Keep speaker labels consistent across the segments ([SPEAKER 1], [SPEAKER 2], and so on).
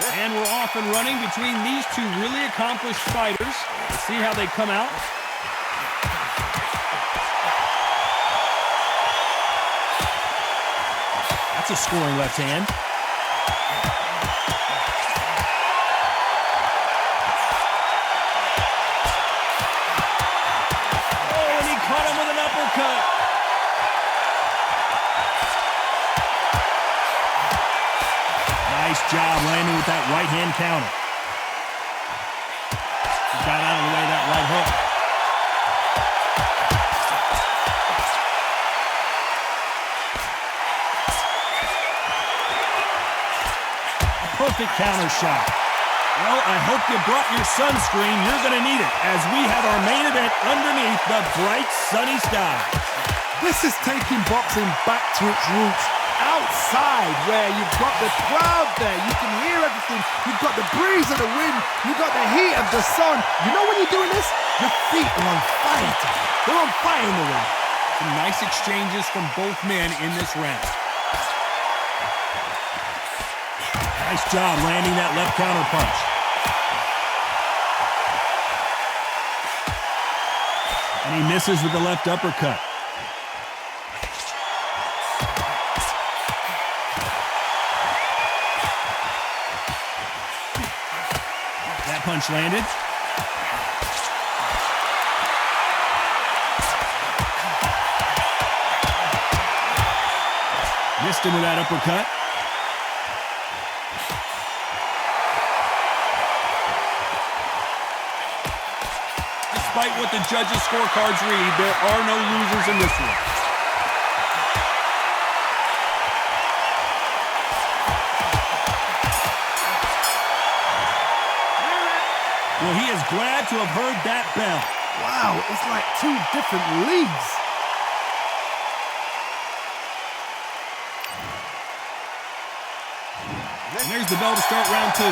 [SPEAKER 1] And we're off and running between these two really accomplished fighters. Let's see how they come out. That's a scoring left hand. Oh, and he caught him with an uppercut. Nice job landing with that right hand counter. He got out of the way of that right hook. Perfect counter shot. Well, I hope you brought your sunscreen. You're going to need it as we have our main event underneath the bright sunny skies.
[SPEAKER 2] This is taking boxing back to its roots. Outside, where you've got the crowd there, you can hear everything, you've got the breeze of the wind, you've got the heat of the sun. You know when you're doing this? Your feet are on fire. They're on fire in the ring.
[SPEAKER 1] Some nice exchanges from both men in this round. Nice job landing that left counter punch. And he misses with the left uppercut. Punch landed. Missed him with that uppercut. Despite what the judges' scorecards read, there are no losers in this one. Well, he is glad to have heard that bell.
[SPEAKER 2] Wow, it's like two different leagues.
[SPEAKER 1] And there's the bell to start round two.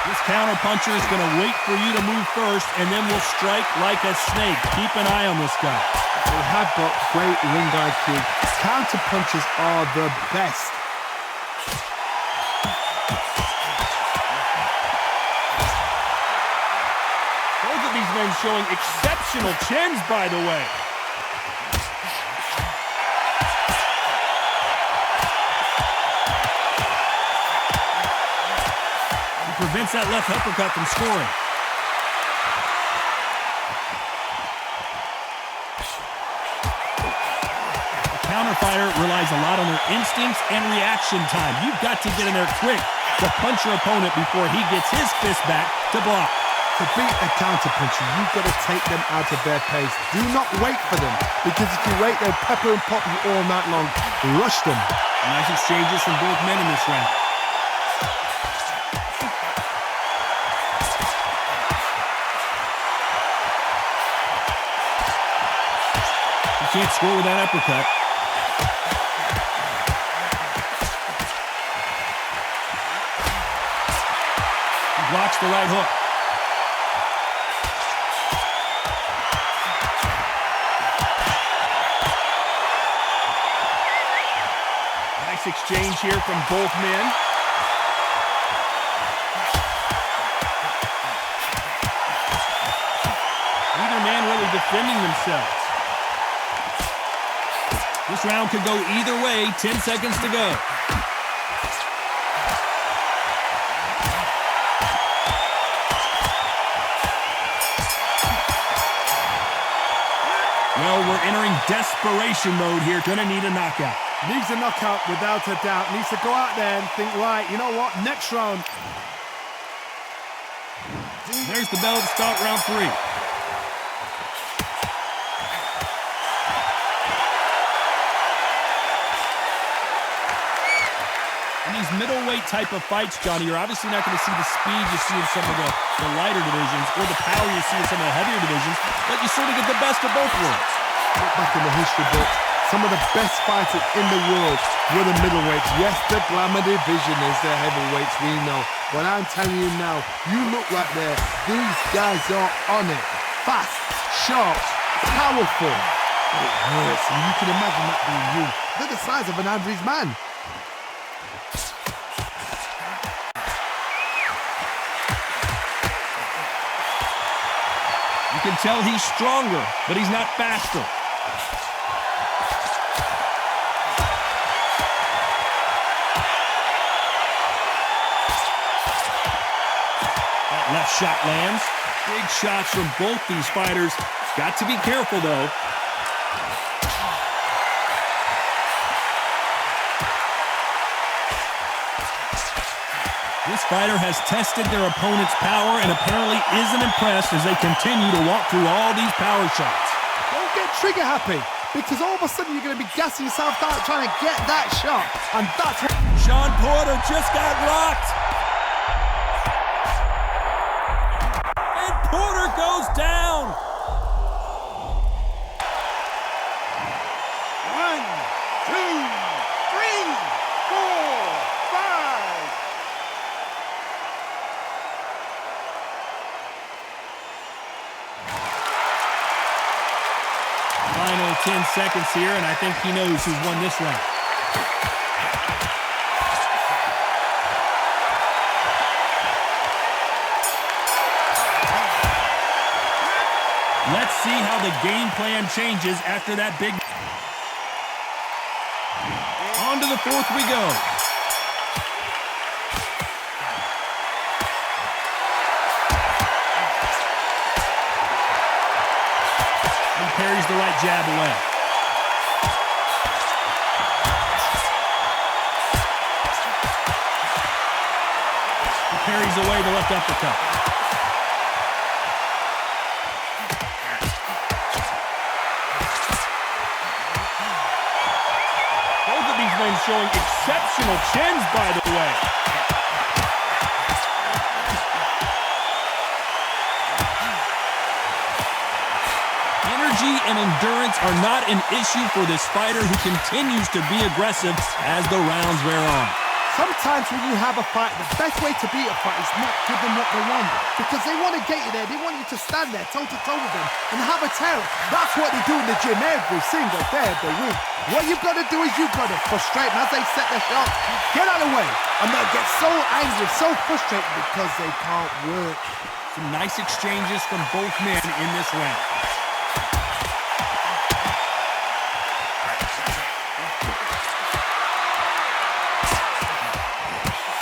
[SPEAKER 1] This counterpuncher is going to wait for you to move first, and then will strike like a snake. Keep an eye on this guy.
[SPEAKER 2] They have got great ring IQ. Counter punches are the best.
[SPEAKER 1] Both of these men showing exceptional chins, by the way. He prevents that left uppercut from scoring. Counterfighter relies a lot on their instincts and reaction time. You've got to get in there quick to punch your opponent before he gets his fist back to block.
[SPEAKER 2] To beat a counterpuncher, you've got to take them out of their pace. Do not wait for them, because if you wait, they'll pepper and pop you all night long. Rush them.
[SPEAKER 1] Nice exchanges from both men in this round. He can't score with that uppercut. Blocks the right hook. Nice exchange here from both men. Neither man really defending themselves. This round could go either way. 10 seconds to go. Well, we're entering desperation mode here. Gonna need a knockout.
[SPEAKER 2] Needs a knockout without a doubt. Needs to go out there and think, right, you know what, next round.
[SPEAKER 1] There's the bell to start round three. In these middleweight type of fights, Johnny, you're obviously not going to see the speed you see in some of the lighter divisions or the power you see in some of the heavier divisions, but you sort of get the best of both worlds.
[SPEAKER 2] Look back in the history books, some of the best fighters in the world were the middleweights. Yes, the glamour division is the heavyweights, we know. But I'm telling you now, you look right there, these guys are on it. Fast, sharp, powerful, but it hurts, and you can imagine that being you. They're the size of an average man.
[SPEAKER 1] You can tell he's stronger, but he's not faster. That left shot lands. Big shots from both these fighters. Got to be careful, though. This fighter has tested their opponent's power and apparently isn't impressed as they continue to walk through all these power shots.
[SPEAKER 2] Don't get trigger happy, because all of a sudden you're going to be gassing yourself out trying to get that shot, and that's what...
[SPEAKER 1] Shawn Porter just got rocked. And Porter goes down.
[SPEAKER 2] 1, 2, 3, 4, 5.
[SPEAKER 1] Final 10 seconds here, and I think he knows who's won this round. Let's see how the game plan changes after that big... On to the fourth we go. He parries the right jab away. He parries away the left uppercut. Both of these men showing exceptional chins, by the way. Energy and endurance are not an issue for this fighter who continues to be aggressive as the rounds wear on.
[SPEAKER 2] Sometimes when you have a fight, the best way to beat a fight is not give them what they want. Because they want to get you there. They want you to stand there toe-to-toe with them and have a terror. That's what they do in the gym every single day of the week. What you've got to do is you've got to frustrate them as they set their shot. Get out of the way. And they'll get so angry, so frustrated because they can't work.
[SPEAKER 1] Some nice exchanges from both men in this round.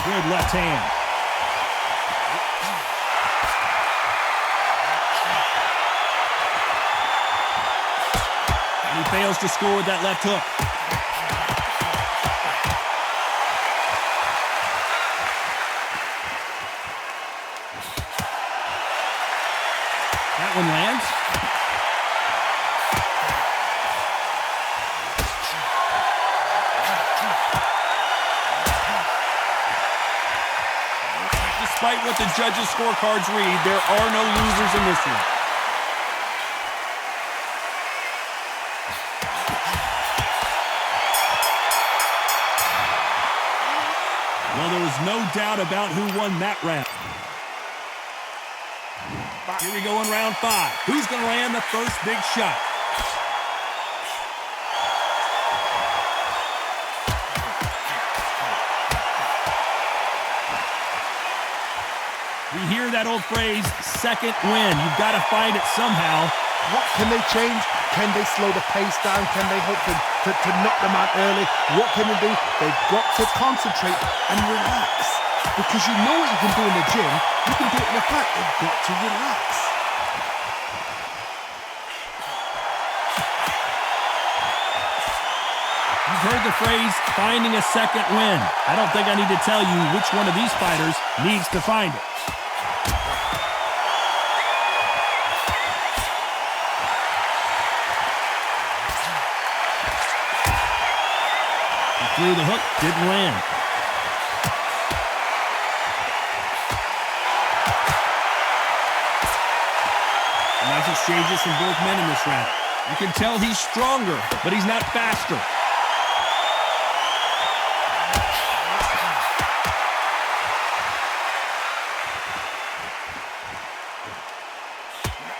[SPEAKER 1] Good left hand. And he fails to score with that left hook. That one lands. Despite what the judges' scorecards read, there are no losers in this one. Well, there was no doubt about who won that round. Here we go in round 5. Who's going to land the first big shot? We hear that old phrase, second win. You've got to find it somehow.
[SPEAKER 2] What can they change? Can they slow the pace down? Can they hope to knock them out early? What can they do? They've got to concentrate and relax. Because you know what you can do in the gym. You can do it in the fight. They've got to relax.
[SPEAKER 1] You've heard the phrase, finding a second win. I don't think I need to tell you which one of these fighters needs to find it. He threw the hook, didn't land. Nice exchanges from both men in this round. You can tell he's stronger, but he's not faster.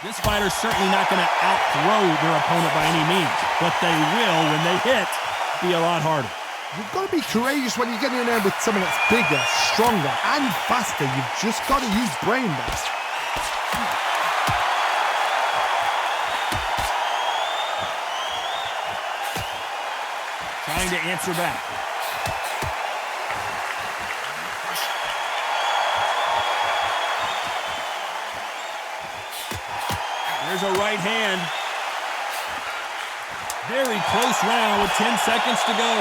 [SPEAKER 1] This fighter's certainly not going to out-throw their opponent by any means, but they will, when they hit, be a lot harder.
[SPEAKER 2] You've got to be courageous when you get in there with someone that's bigger, stronger, and faster. You've just got to use brain there.
[SPEAKER 1] Trying to answer back. There's a right hand. Very close round with 10 seconds to go.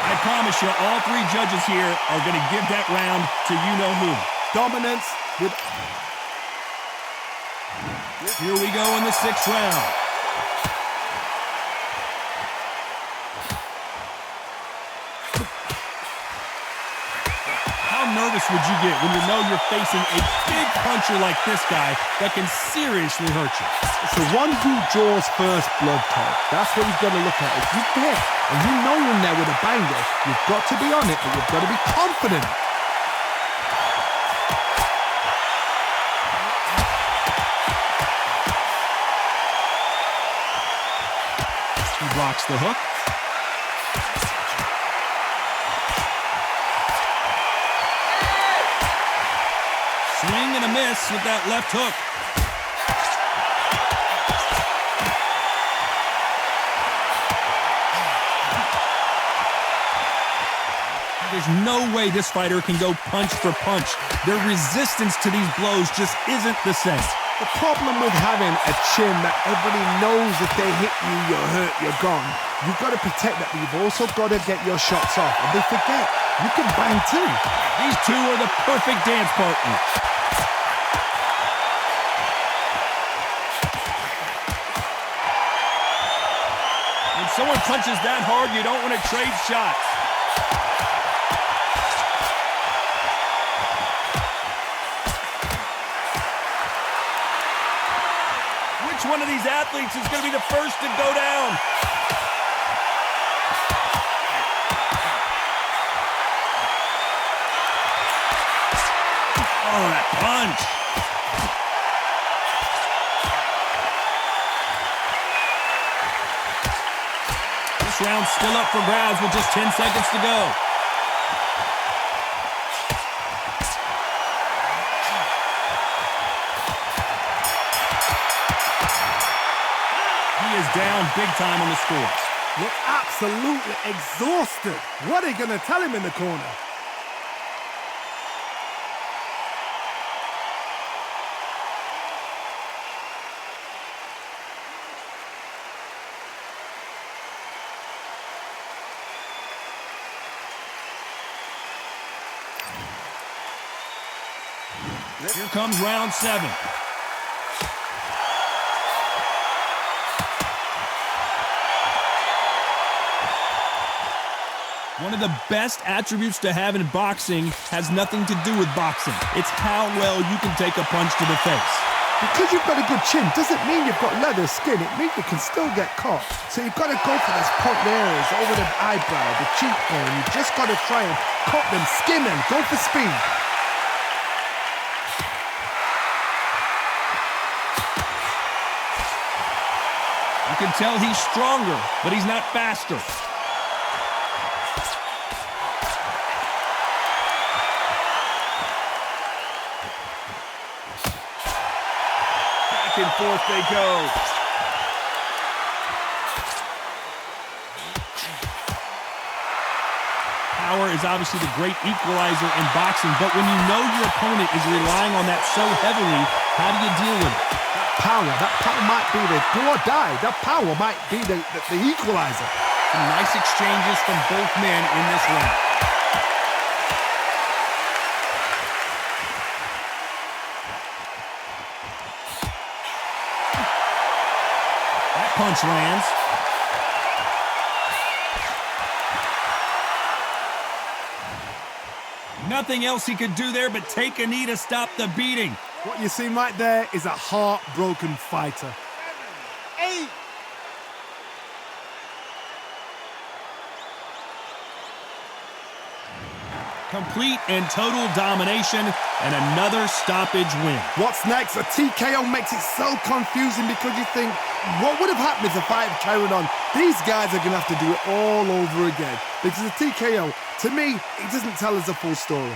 [SPEAKER 1] I promise you, all three judges here are going to give that round to you-know-who.
[SPEAKER 2] Dominance with...
[SPEAKER 1] Here we go in the 6th round. How nervous would you get when you know you're facing a big puncher like this guy that can seriously hurt you?
[SPEAKER 2] It's the one who draws first blood, Todd. That's what you've got to look at. If you hit and you know you're in there with a banger, you've got to be on it, but you've got to be confident.
[SPEAKER 1] He blocks the hook. Swing and a miss with that left hook. There's no way this fighter can go punch for punch. Their resistance to these blows just isn't the same.
[SPEAKER 2] The problem with having a chin that everybody knows if they hit you, you're hurt, you're gone. You've got to protect that, but you've also got to get your shots off. And they forget, you can bang too.
[SPEAKER 1] These two are the perfect dance partners. When someone punches that hard, you don't want to trade shots. Which one of these athletes is going to be the first to go down? Oh, that punch. This round's still up for grabs with just 10 seconds to go. He is down big time on the score.
[SPEAKER 2] Look absolutely exhausted. What are you going to tell him in the corner?
[SPEAKER 1] Here comes round 7. One of the best attributes to have in boxing has nothing to do with boxing. It's how well you can take a punch to the face.
[SPEAKER 2] Because you've got a good chin doesn't mean you've got leather skin. It means you can still get caught. So you've got to go for those point areas over the eyebrow, the cheekbone. You've just got to try and cut them, skin them, go for speed.
[SPEAKER 1] You can tell he's stronger, but he's not faster. Back and forth they go. Power is obviously the great equalizer in boxing, but when you know your opponent is relying on that so heavily, how do you deal with it?
[SPEAKER 2] That power might be the do or die. That power might be the equalizer.
[SPEAKER 1] Some nice exchanges from both men in this round. That punch lands. Nothing else he could do there but take a knee to stop the beating.
[SPEAKER 2] What you see right there is a heartbroken fighter.
[SPEAKER 3] 7, 8.
[SPEAKER 1] Complete and total domination and another stoppage win.
[SPEAKER 2] What's next? A TKO makes it so confusing because you think, what would have happened if the fight had carried on? These guys are going to have to do it all over again. Because a TKO, to me, it doesn't tell us the full story.